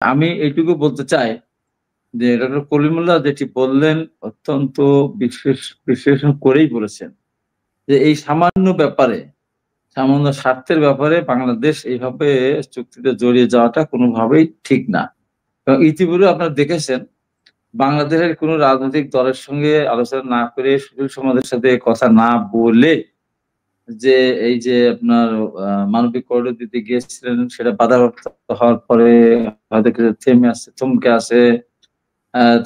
আমি এইটুকু বলতে চাই যে ডক্টর কলিমুল্লাহ যেটি বললেন অত্যন্ত বিশ্লেষণ করেই বলেছেন যে এই সামান্য ব্যাপারে, সামান্য স্বার্থের ব্যাপারে বাংলাদেশ এইভাবে চুক্তিতে জড়িয়ে যাওয়াটা কোনোভাবেই ঠিক না। এবং ইতিপূর্বে আপনারা দেখেছেন বাংলাদেশের কোনো রাজনৈতিক দলের সঙ্গে আলোচনা না করে সুশীল সমাজের সাথে কথা না বলে যে এই যে আপনার মানবিক করিডোর দিতে গিয়েছিলেন সেটা বাধাপ্রাপ্ত হওয়ার পরে হয়তো কিছু থমকে আছে।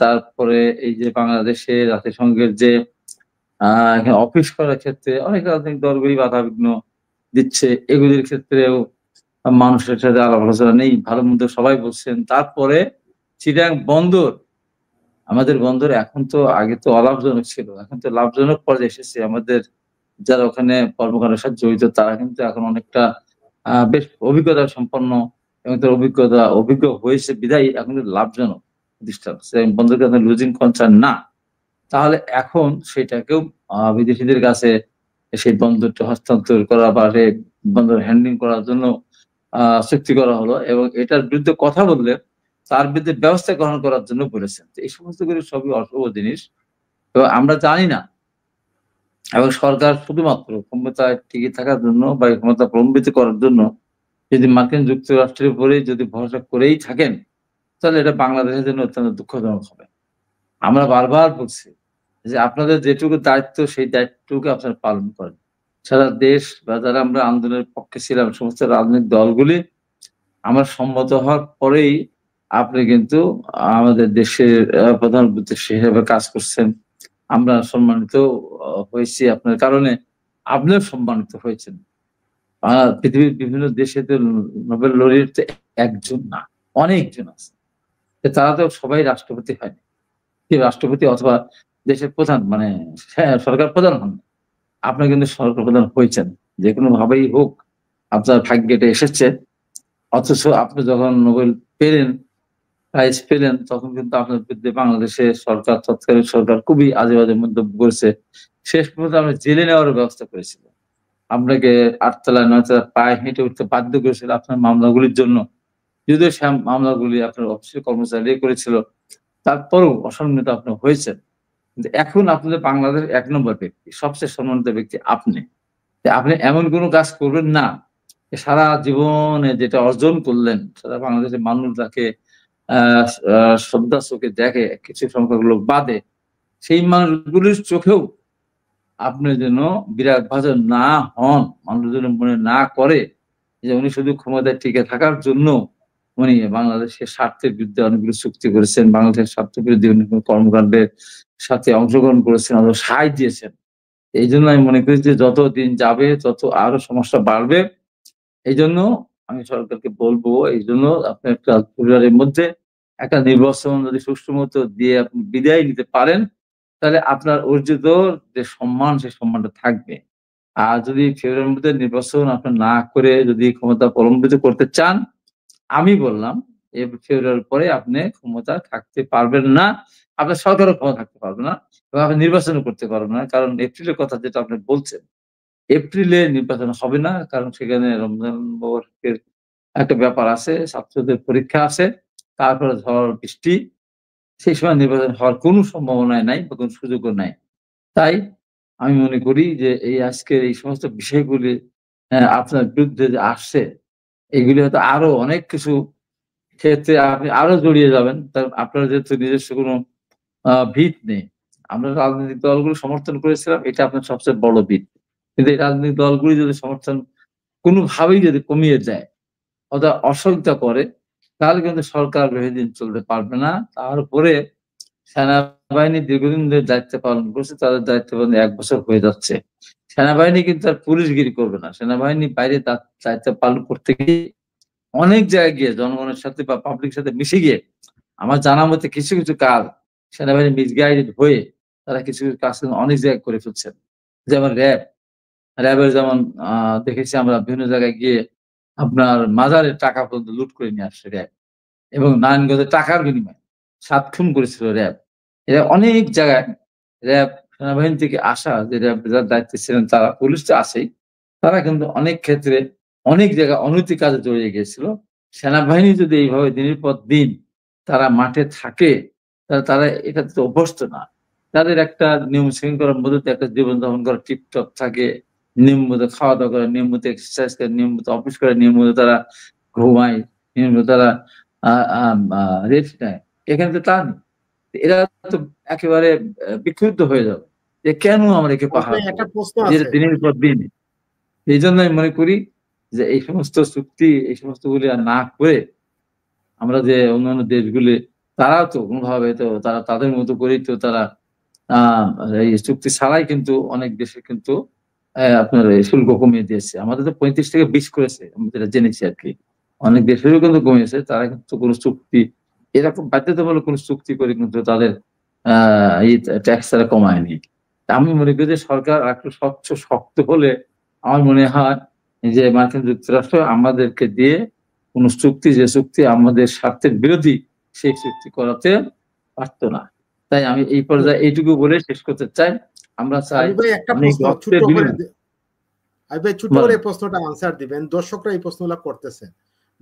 তারপরে এই যে বাংলাদেশে জাতিসংঘের যে এখানে অফিস করার ক্ষেত্রে অনেক রাজনৈতিক দলগুলি বাধাবিঘ্ন দিচ্ছে। এগুলির ক্ষেত্রেও মানুষের সাথে আলাপ আলোচনা নেই। ভালো-মন্দ সবাই বলছেন। তারপরে চিটাগাং বন্দর, আমাদের বন্দর এখন তো আগে তো অলাভজনক ছিল। এখন তো লাভজনক পর্যায়ে এসেছে। আমাদের যারা ওখানে কর্মকাণ্ডের সাথে জড়িত তারা কিন্তু এখন অনেকটা বেশ অভিজ্ঞতা সম্পন্ন এবং তার অভিজ্ঞ হয়েছে বিধায় এখন কিন্তু লাভজনক প্রতিষ্ঠান। বন্দর কিন্তু লুজিং কনসার্ন না। তাহলে এখন সেটাকেও বিদেশীদের কাছে সেই বন্দরটা হস্তান্তর করা বা সেই বন্দর হ্যান্ডলিং করার জন্য চুক্তি করা হলো এবং এটার বিরুদ্ধে কথা বললে তার বিরুদ্ধে ব্যবস্থা গ্রহণ করার জন্য বলেছেন। তো এই সমস্ত গুলো সবই অশুভ জিনিস। এবং আমরা জানি না এবং সরকার শুধুমাত্র ক্ষমতায় টিকে থাকার জন্য বা এই ক্ষমতা প্রলম্বিত করার জন্য যদি মার্কিন যুক্তরাষ্ট্রের উপরেই যদি ভরসা করেই থাকেন, তাহলে এটা বাংলাদেশের জন্য অত্যন্ত দুঃখজনক হবে। আমরা বারবার বলছি যে আপনাদের যেটুকু দায়িত্ব সেই দায়িত্বটুকু আপনারা পালন করেন। সারা দেশ বা যারা আমরা আন্দোলনের পক্ষে ছিলাম সমস্ত রাজনৈতিক দলগুলি আমরা সম্মত হওয়ার পরেই আপনি কিন্তু আমাদের দেশের প্রধান উপদেষ্টা হিসেবে কাজ করছেন। আমরা সম্মানিত হয়েছি আপনার কারণে। আপনিও সম্মানিত হয়েছেন। পৃথিবীর বিভিন্ন দেশে তো নোবেল লরিয়েট তো একজন না, অনেকজন আছে। তারা তো সবাই রাষ্ট্রপতি হয়নি। রাষ্ট্রপতি অথবা দেশের প্রধান মানে হ্যাঁ, সরকার প্রধান হন। আপনি কিন্তু সরকার প্রধান হয়েছেন। যেকোনো ভাবেই হোক আপনার ভাগ্যে এটা এসেছে। অথচ আপনি যখন নোবেল পেলেন, প্রাইজ পেলেন তখন কিন্তু আপনার বিরুদ্ধে বাংলাদেশের সরকার, তৎকালীন সরকার খুবই আজে-বাজে মন্তব্য করেছে। শেষ পর্যন্ত আমরা জেলে নেওয়ারও ব্যবস্থা করেছিল। আপনাকে ৮ তলায় ৯ তলায় পায়ে হেঁটে উঠতে বাধ্য করেছিল আপনার মামলাগুলির জন্য। যদিও সে মামলাগুলি আপনার অফিসের কর্মচারীরাই করেছিল। তারপরেও অসম্মানিত আপনি হয়েছেন। কিন্তু এখন আপনাদের বাংলাদেশের ১ নম্বর ব্যক্তি, সবচেয়ে সম্মানিত ব্যক্তি আপনি। আপনি এমন কোন কাজ করবেন না, যে সারা জীবনে যেটা অর্জন করলেন, সারা বাংলাদেশের মানুষ যাকে আ আ শ্রদ্ধার চোখে দেখে কিছু সংখ্যক লোক বাদে, সেই মানুষগুলির চোখেও আপনি যেন বিরাগভাজন না হন, মানুষ যেন মনে না করে যে উনি শুধু ক্ষমতায় টিকে থাকার জন্য উনি বাংলাদেশের স্বার্থের বিরুদ্ধে অনেকগুলো চুক্তি করেছেন। বাংলাদেশের স্বার্থ বিরোধী অনেক কর্মকাণ্ডের সাথে অংশগ্রহণ করেছেন, অথবা সায় দিয়েছেন। এইজন্য আমি মনে করি যে যত দিন যাবে তত আরো সমস্যা বাড়বে। এইজন্য আমি সরকারকে বলব, এইজন্য আপনি একটা ফেব্রুয়ারির মধ্যে একটা নির্বাচন যদি সুষ্ঠু মতো দিয়ে আপনি বিদায় নিতে পারেন, তাহলে আপনার অর্জিত যে সম্মান, সেই সম্মানটা থাকবে। আর যদি ফেব্রুয়ারির মধ্যে নির্বাচন আপনি না করে যদি ক্ষমতা প্রলম্বিত করতে চান, আমি বললাম ফেব্রুয়ারির পরে আপনি ক্ষমতা থাকতে পারবেন না। আপনার সরকারও ক্ষমতা থাকতে পারবে না এবং আপনি নির্বাচনও করতে পারবেন না। কারণ এপ্রিলের কথা যেটা আপনি বলছেন, এপ্রিলে নির্বাচন হবে না। কারণ সেখানে রমজান মোবারকের একটা ব্যাপার আছে, ছাত্রদের পরীক্ষা আছে। তারপরে ঝড় বৃষ্টি। সেই সময় নির্বাচন হওয়ার কোনো সম্ভাবনাই নাই বা কোনো সুযোগও নাই। তাই আমি মনে করি যে এই আজকের এই সমস্ত বিষয়গুলি আপনার বিরুদ্ধে যে আসছে, এগুলি হয়তো আরো অনেক কিছু ক্ষেত্রে আপনি আরো জড়িয়ে যাবেন। কারণ আপনার যেহেতু নিজস্ব কোনো ভিত নেই। আমরা রাজনৈতিক দলগুলো সমর্থন করেছিলাম, এটা আপনার সবচেয়ে বড় ভিত। কিন্তু এই রাজনৈতিক দলগুলি যদি সমর্থন কোনোভাবেই যদি কমিয়ে দেয় অথবা অসহযোগিতা করে, তাহলে কিন্তু সরকার বেশিদিন চলতে পারবে না। তার উপরে সেনাবাহিনী দীর্ঘদিন ধরে দায়িত্ব পালন করছে। তাদের দায়িত্ব পালন ১ বছর হয়ে যাচ্ছে। সেনাবাহিনী কিন্তু আর পুলিশগিরি করবে না। সেনাবাহিনী বাইরে তার দায়িত্ব পালন করতে গিয়ে অনেক জায়গায় গিয়ে জনগণের সাথে বা পাবলিক সাথে মিশে গিয়ে আমার জানা মতে কিছু কাজ সেনাবাহিনী মিসগাইডেড হয়ে তারা কিছু কাজ কিন্তু অনেক জায়গায় করে ফেলছেন। যেমন র্যাবের যেমন দেখেছি আমরা বিভিন্ন জায়গায় গিয়ে আপনার মাজারের টাকা পর্যন্ত লুট করে নিয়ে আসছে র্যাব এবং নারায়ণগঞ্জে টাকার বিনিময়ে ৭ খুন করেছিল র্যাব। এরা অনেক জায়গায় র্যাব সেনাবাহিনী থেকে আসা যে র্যাব যার দায়িত্বে ছিলেন তারা, পুলিশ তো আছেই। তারা কিন্তু অনেক ক্ষেত্রে অনেক জায়গায় অনৈতিক কাজে জড়িয়ে গিয়েছিল। সেনাবাহিনী যদি এইভাবে দিনের পর দিন তারা মাঠে থাকে, তাহলে তারা এটাতে তো অভ্যস্ত না। তাদের একটা নিয়ম শৃঙ্খলার মধ্যে একটা জীবনযাপন করা টিপটপ থাকে, নিয়মিত খাওয়া দাওয়া করে, নিয়মিত এক্সারসাইজ করে, নিয়মিত অফিস করে, নিয়মিত তারা ঘুমায়, নিয়মিত তারা রেস্ট নেয়। এখানে তো তা নেই। এরা তো একেবারে বিক্ষুব্ধ হয়ে যাবে যে কেন আমরা একে পাহারা দেবো, একটা প্রশ্ন যেটা আছে। দিনের পর দিন। এই জন্য আমি মনে করি যে এই সমস্ত চুক্তি, এই সমস্ত গুলি আর না করে আমরা যে অন্যান্য দেশগুলি, তারাও তো কোনোভাবে তো তারা তাদের মতো করেই তো তারা আহ এই চুক্তি ছাড়াই কিন্তু অনেক দেশে কিন্তু আপনার এই শুল্ক কমিয়ে দিয়েছে। আমাদের তো 35 থেকে 20 করেছে, আমি যেটা জেনেছি আর কি। অনেক দেশেরও কিন্তু কমিয়েছে, তারা কিন্তু কোনো চুক্তি এরকম বাধ্যতামূলক কোনো চুক্তি করে কিন্তু তাদের এই ট্যাক্স তারা কমায়নি। আমি মনে করি যে সরকার একটু স্বচ্ছ শক্ত হলে আমার মনে হয় যে মার্কিন যুক্তরাষ্ট্র আমাদেরকে দিয়ে কোন চুক্তি, যে চুক্তি আমাদের স্বার্থের বিরোধী, সেই চুক্তি করাতে পারতো না। তাই আমি এই পর্যায়ে এইটুকু বলে শেষ করতে চাই। আমরা চাই ভাই একটা অনেক প্রশ্ন ছোট্ট রক্তের করে, বিনিময়ে। ভাই ছোট্ট করে এই প্রশ্নটা আনসার দিবেন, দর্শকরা এই প্রশ্নগুলো করতেছেন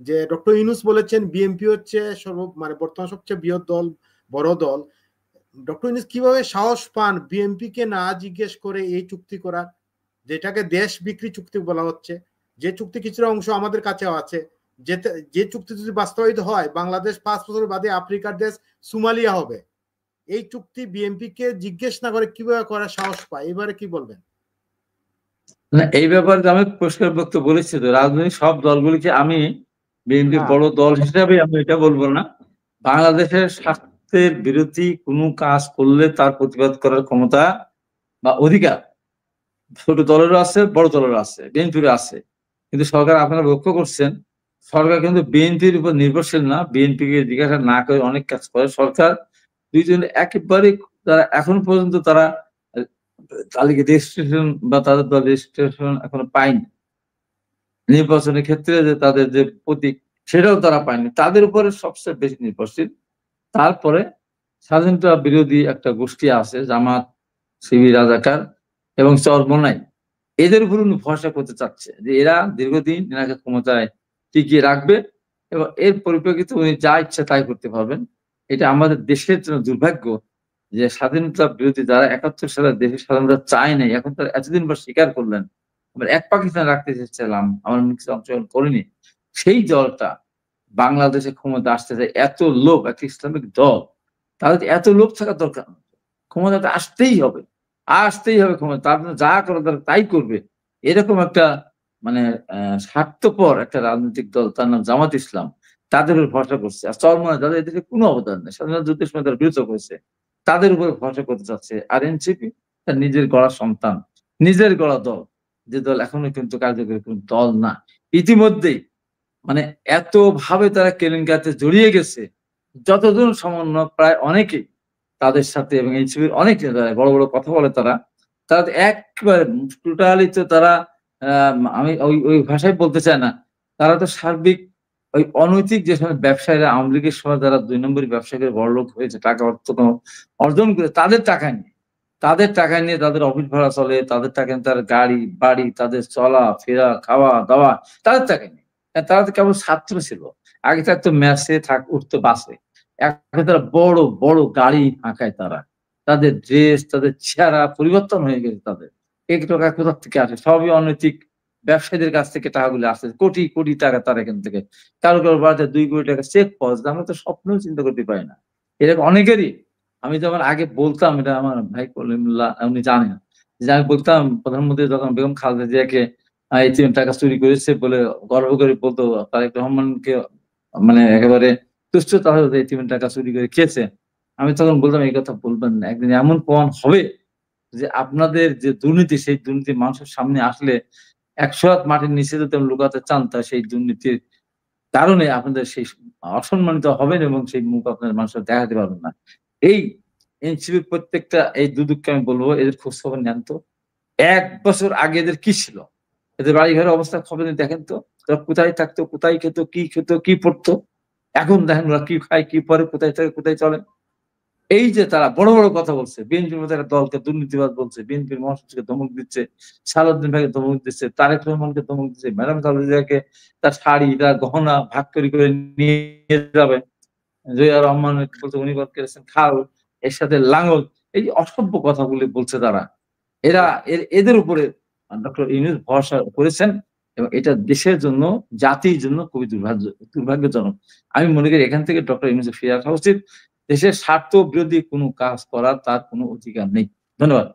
যে ডক্টর ইউনূস বলেছেন বিএনপি হচ্ছে মানে বর্তমান সবচেয়ে বৃহৎ দল, বড় দল। ডক্টর ইউনূস কিভাবে সাহস পান বিএনপি কে না জিজ্ঞেস করে এই চুক্তি করার, যেটাকে দেশ বিক্রি চুক্তি বলা হচ্ছে, যে চুক্তি কিছুটা অংশ আমাদের কাছেও আছে, যে চুক্তি যদি বাস্তবায়িত হয় বাংলাদেশ 5 বছর বাদে আফ্রিকার দেশ সোমালিয়া হবে। এই চুক্তি বিএনপি কে জিজ্ঞেস না করে কিভাবে করার সাহস পায়, এবারে কি বলবেন? না, এই ব্যাপারে আমি পরিষ্কার বক্তব্য বলেছি তো, রাজনৈতিক সব দলগুলিকে আমি বিএনপি বড় দল হিসাবে আমি এটা বলবো না। বাংলাদেশের স্বার্থের বিরোধী কোনো কাজ করলে তার প্রতিবাদ করার ক্ষমতা বা অধিকার ছোট দলেরও আছে, বড় দলেরও আছে, বিএনপিরও আছে। কিন্তু সরকার, আপনারা লক্ষ্য করছেন, সরকার কিন্তু বিএনপির উপর নির্ভরশীল না। বিএনপি কে জিজ্ঞাসা না করে অনেক কাজ করে সরকার। দুইজন একেবারে তারা এখন পর্যন্ত তারা তালিকা রেজিস্ট্রেশন বা তাদের দল রেজিস্ট্রেশন এখনো পায়নি। নির্বাচনের ক্ষেত্রে যে তাদের যে প্রতীক, সেটাও তারা পায়নি। তাদের উপরে সবচেয়ে বেশি নির্ভরশীল। তারপরে স্বাধীনতা বিরোধী একটা গোষ্ঠী আছে, জামাত, শিবির, রাজাকার এবং চরমোনাই। এদের উপর উনি ভরসা করতে চাচ্ছে যে এরা দীর্ঘদিন এনাকে ক্ষমতায় টিকিয়ে রাখবে এবং এর পরিপ্রেক্ষিতে উনি যা ইচ্ছা তাই করতে পারবেন। এটা আমাদের দেশের জন্য দুর্ভাগ্য যে স্বাধীনতা বিরোধী যারা 71 সালে দেশের স্বাধীনতা চায় নাই, এখন তারা এতদিন পর স্বীকার করলেন আমরা এক পাকিস্তান রাখতে চেয়েছিলাম, আমরা কিছু অংশগ্রহণ করিনি। সেই দলটা বাংলাদেশে ক্ষমতা আসতে চায়, এত লোভ, একটা ইসলামিক দল, তাদের এত লোভ থাকার দরকার নেই। ক্ষমতাতে আসতেই হবে, আসতেই হবে ক্ষমতা, তার জন্য যা করার দরকার তাই করবে। এরকম একটা মানে স্বার্থপর একটা রাজনৈতিক দল, তার নাম জামাত ইসলাম, তাদের উপর ভরসা করছে। আর চরমোনাই, যাদের এদেশে কোনো অবদান নেই, স্বাধীনতা যুদ্ধের সময় তারা বিরত করেছে, তাদের উপর ভরসা করতে চাচ্ছে। আর এনসিপি তার নিজের গড়া সন্তান, নিজের গড়া দল, যে দল এখনো কিন্তু কার্যকরী কোন দল না। ইতিমধ্যেই মানে এত ভাবে তারা কেলেঙ্কারিতে জড়িয়ে গেছে, যতদূর সমন্বয় প্রায় অনেকেই তাদের সাথে, এবং এনসিপির অনেক নেতারা বড় বড় কথা বলে তারা, তারা একবারে টোটালি তো তারা আমি ওই ওই ভাষায় বলতে চাই না, তারা তো সার্বিক ওই অনৈতিক যে সময় ব্যবসায়ীরা আওয়ামী লীগের সময় যারা 2 নম্বরী ব্যবসা করে বড়লোক হয়েছে, টাকা অর্থ অর্জন করে, তাদের টাকা নিয়ে তাদের অফিস ভাড়া চলে, তাদের টাকা নিয়ে তার গাড়ি বাড়ি, তাদের চলা ফেরা, খাওয়া দাওয়া, তাদের টাকা নিয়ে। তারা তো কেবল ছাত্র ছিল, আগে থাকতো ম্যাচে উঠতো বাসে, এখন তারা বড় বড় গাড়ি হাঁকায় তারা, তাদের ড্রেস, তাদের চেহারা পরিবর্তন হয়ে গেছে তাদের। এই টাকা কোথা থেকে আসে? সবই অনৈতিক ব্যবসায়ীদের কাছ থেকে টাকাগুলো আসছে, কোটি কোটি টাকা তারা এখান থেকে। কারো কারো বাড়িতে 2 কোটি টাকা চেক পাওয়া যায়, আমরা তো স্বপ্নেও চিন্তা করতে পারি না। এরকম অনেকেরই। আমি যখন আগে বলতাম, এটা আমার ভাই কলিমুল্লাহ উনি জানেন, যে আমি বলতাম প্রধানমন্ত্রী যখন বেগম খালেদা জিয়াকে এটিএম টাকা চুরি করেছে বলে গর্ব করে বলতো, তারেক রহমানকে মানে একেবারে তুচ্ছ তাহলে এটিএম টাকা চুরি করে খেয়েছে, আমি তখন বলতাম এই কথা বলবেন না, একদিন এমন প্রমাণ হবে যে আপনাদের যে দুর্নীতি, সেই দুর্নীতি মানুষের সামনে আসলে 100 হাত মাটির নিচে যদি লুকাতে চান, তা সেই দুর্নীতির কারণে আপনাদের সেই অসম্মানিত হবেন এবং সেই মুখ আপনার মানুষের দেখাতে পারবেন না। এই এনসিপির প্রত্যেকটা এই দুদককে আমি বলবো, এদের খোঁজ খবর নেন তো। 1 বছর আগে এদের কি ছিল, এদের বাড়ি ঘরের অবস্থা খবর নিয়ে দেখেন তো, ওরা কোথায় থাকতো, কোথায় খেত, কি পড়তো। এখন দেখেন ওরা কি খায়, কি পরে, কোথায় থাকে, কোথায় চলে। এই যে তারা বড় বড় কথা বলছে, বিএনপির মতো একটা দলকে দুর্নীতিবাদ বলছে, বিএনপির মহাসচিবকে ধমক দিচ্ছে, সালাউদ্দিন ভাইকে ধমক দিচ্ছে, তারেক রহমানকে ধমক দিচ্ছে, ম্যাডাম খালেদাকে তার শাড়ি তার গহনা ভাগ করে নিয়ে যাবে, জয়া রহমান বলছে উনি করেছেন খাল, এর সাথে লাঙ্গল, এই যে অসভ্য কথাগুলি বলছে তারা, এরা এদের উপরে ডক্টর ইউনূস ভরসা করেছেন এবং এটা দেশের জন্য, জাতির জন্য খুবই দুর্ভাগ্যজনক। আমি মনে করি এখান থেকে ডক্টর ইউনূসের ফিরে আসা উচিত। দেশের স্বার্থ বিরোধী কোনো কাজ করার তার কোনো অধিকার নেই। ধন্যবাদ।